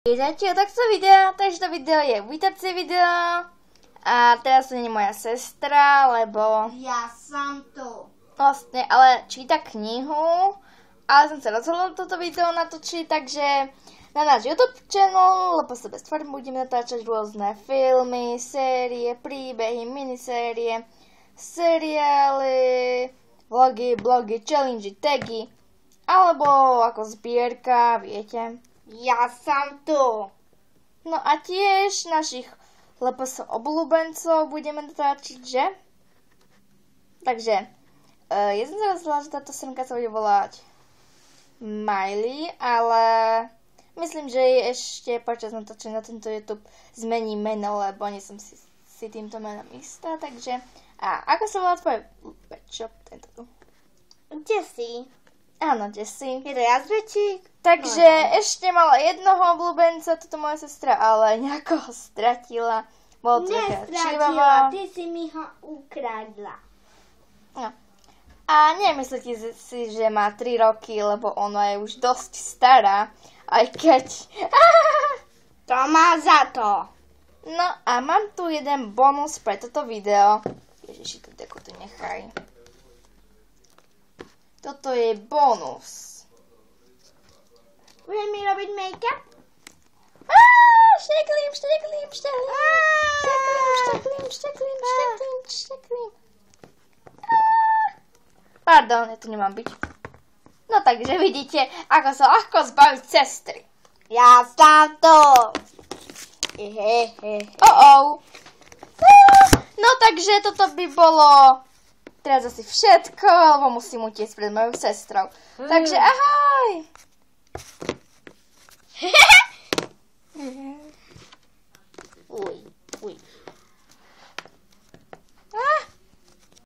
Vítajte u takto videa, takže to video je vítacie video a teraz to nie je moja sestra, lebo ja som tu. Vlastne, ale číta knihu, ale som sa rozhodla toto video natočiť, takže na náš YouTube channel, lebo sa bez tvorby budeme natáčať rôzne filmy, série, príbehy, minisérie, seriály, vlogy, blogy, challenge, tagy, alebo ako zbierka, viete. Ja som tu. No a tiež našich LPS obľúbencov budeme natáčiť, že? Takže, ja som sa rozhodla, že táto srnka sa bude volať Miley, ale myslím, že jej ešte počas natáčania na tento YouTube zmení meno, lebo nie som si týmto menom istá, takže... A ako sa volá tvoje pet shop, tento tu? Jessie. Áno, Jessie. Je to jazvečík? Takže ešte mala jednoho obľúbenca, toto moja sestra, ale nejako ho stratila. Bolo to taká čivavá. Ty si mi ho ukradla. No. A nemyslíte si, že má 3 roky, lebo ona je už dosť stará, aj keď... To má za to. No a mám tu jeden bonus pre toto video. Ježiši, tú deku tu nechaj. Toto je bonus. Budem mi robiť make-up? Šteklím. Pardon, ja tu nemám byť. No takže vidíte, ako sa ľahko zbaviť sestry. Ja som tu. No takže toto by bolo teraz asi všetko, lebo musím utiecť pred mojou sestrou. Takže ahoj! Uj.